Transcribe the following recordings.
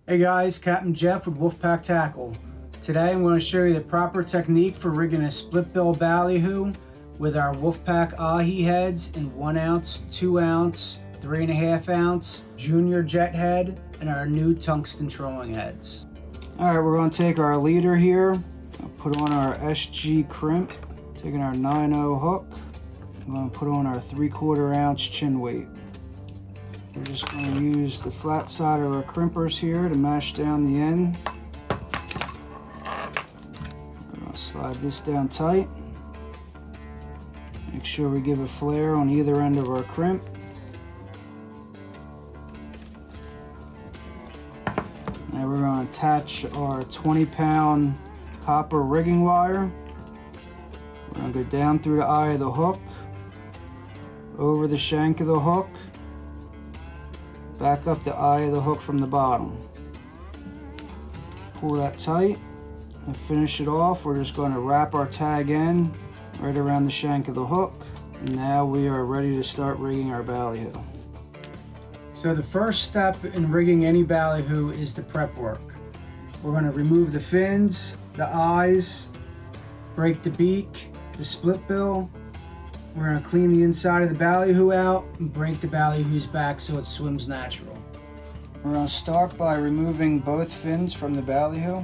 Hey guys, Captain Jeff with Wolfpack Tackle. Today I'm going to show you the proper technique for rigging a split bill ballyhoo with our Wolfpack Ahi Heads in 1 ounce, 2 ounce, 3.5 ounce junior jet head and our new tungsten trolling heads. Alright, we're going to take our leader here, put on our SG crimp, taking our 9/0 hook, I'm going to put on our 3/4 ounce chin weight. We're just going to use the flat side of our crimpers here to mash down the end. We're going to slide this down tight. Make sure we give a flare on either end of our crimp. Now we're going to attach our 20-pound copper rigging wire. We're going to go down through the eye of the hook, over the shank of the hook, back up the eye of the hook from the bottom. Pull that tight and finish it off. We're just going to wrap our tag end right around the shank of the hook. And now we are ready to start rigging our ballyhoo. So the first step in rigging any ballyhoo is the prep work. We're going to remove the fins, the eyes, break the beak, the split bill. We're going to clean the inside of the ballyhoo out and break the ballyhoo's back so it swims natural. We're going to start by removing both fins from the ballyhoo,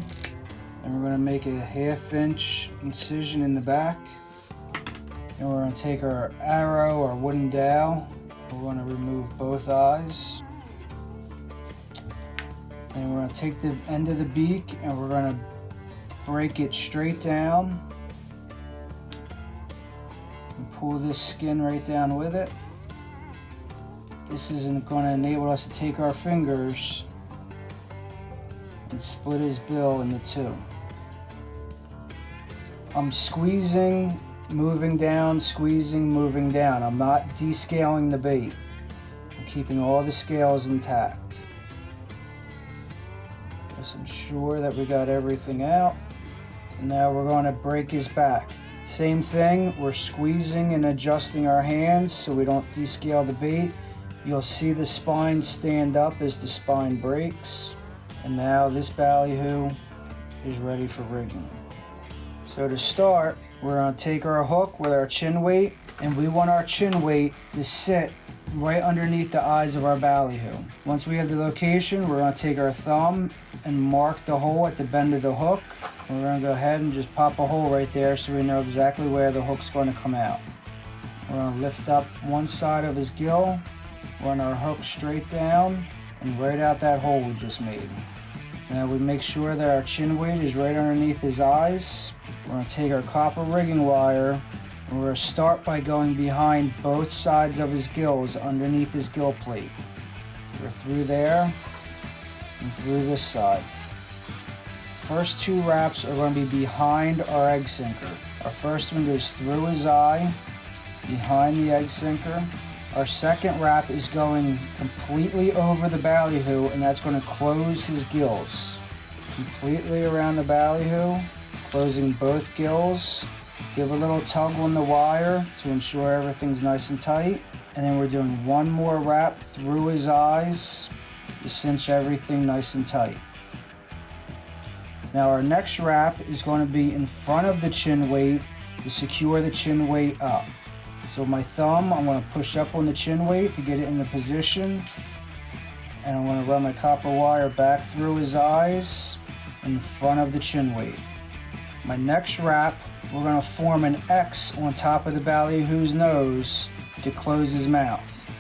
and we're going to make a 1/2 inch incision in the back. And we're going to take our arrow or wooden dowel, and we're going to remove both eyes. And we're going to take the end of the beak and we're going to break it straight down. Pull this skin right down with it. This is going to enable us to take our fingers and split his bill into 2. I'm squeezing, moving down, squeezing, moving down. I'm not descaling the bait. I'm keeping all the scales intact. Just ensure that we got everything out. And now we're going to break his back. Same thing, we're squeezing and adjusting our hands so we don't descale the bait. You'll see the spine stand up as the spine breaks. And now this ballyhoo is ready for rigging. So to start, we're going to take our hook with our chin weight, and we want our chin weight to sit right underneath the eyes of our ballyhoo. Once we have the location, we're going to take our thumb and mark the hole at the bend of the hook. We're going to go ahead and just pop a hole right there so we know exactly where the hook's going to come out. We're going to lift up one side of his gill, run our hook straight down, and right out that hole we just made. Now we make sure that our chin weight is right underneath his eyes. We're going to take our copper rigging wire, and we're going to start by going behind both sides of his gills, underneath his gill plate. We're through there and through this side. First 2 wraps are going to be behind our egg sinker. Our first one goes through his eye, behind the egg sinker. Our second wrap is going completely over the ballyhoo, and that's going to close his gills. Completely around the ballyhoo, closing both gills. Give a little tug on the wire to ensure everything's nice and tight. And then we're doing 1 more wrap through his eyes to cinch everything nice and tight. Now our next wrap is going to be in front of the chin weight to secure the chin weight up. So with my thumb, I'm going to push up on the chin weight to get it in the position. And I'm going to run my copper wire back through his eyes in front of the chin weight. My next wrap, we're going to form an X on top of the ballyhoo's nose to close his mouth.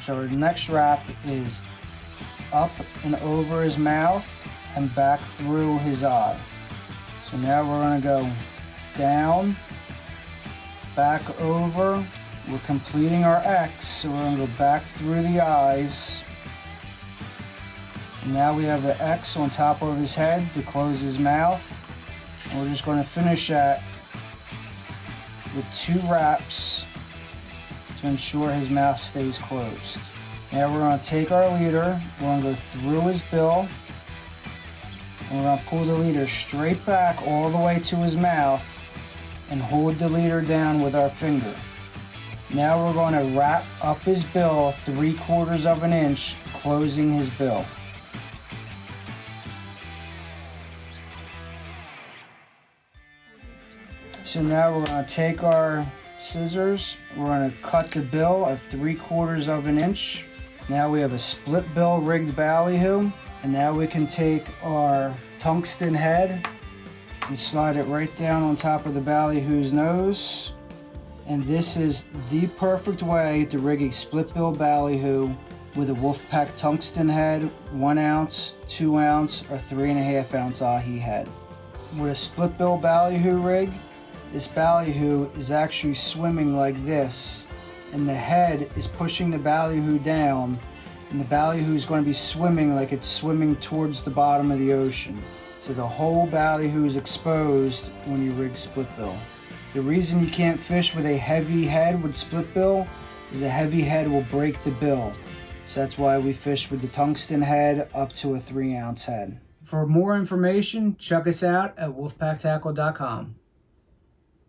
So our next wrap is up and over his mouth and back through his eye. So now we're going to go down, back over. We're completing our X, so we're going to go back through the eyes. And now we have the X on top of his head to close his mouth. And we're just going to finish that with 2 wraps to ensure his mouth stays closed. Now we're going to take our leader, we're going to go through his bill, and we're going to pull the leader straight back all the way to his mouth and hold the leader down with our finger. Now we're going to wrap up his bill 3/4 of an inch, closing his bill. So now we're going to take our scissors, we're going to cut the bill at 3/4 of an inch. Now we have a split bill rigged ballyhoo, and now we can take our tungsten head and slide it right down on top of the ballyhoo's nose. And this is the perfect way to rig a split bill ballyhoo with a Wolfpack tungsten head, 1 ounce, 2 ounce, or 3.5 ounce Ahi head. With a split bill ballyhoo rig, this ballyhoo is actually swimming like this, and the head is pushing the ballyhoo down, and the ballyhoo is going to be swimming like it's swimming towards the bottom of the ocean. So the whole ballyhoo is exposed when you rig split bill. The reason you can't fish with a heavy head with split bill is a heavy head will break the bill. So that's why we fish with the tungsten head up to a 3 ounce head. For more information, check us out at wolfpacktackle.com.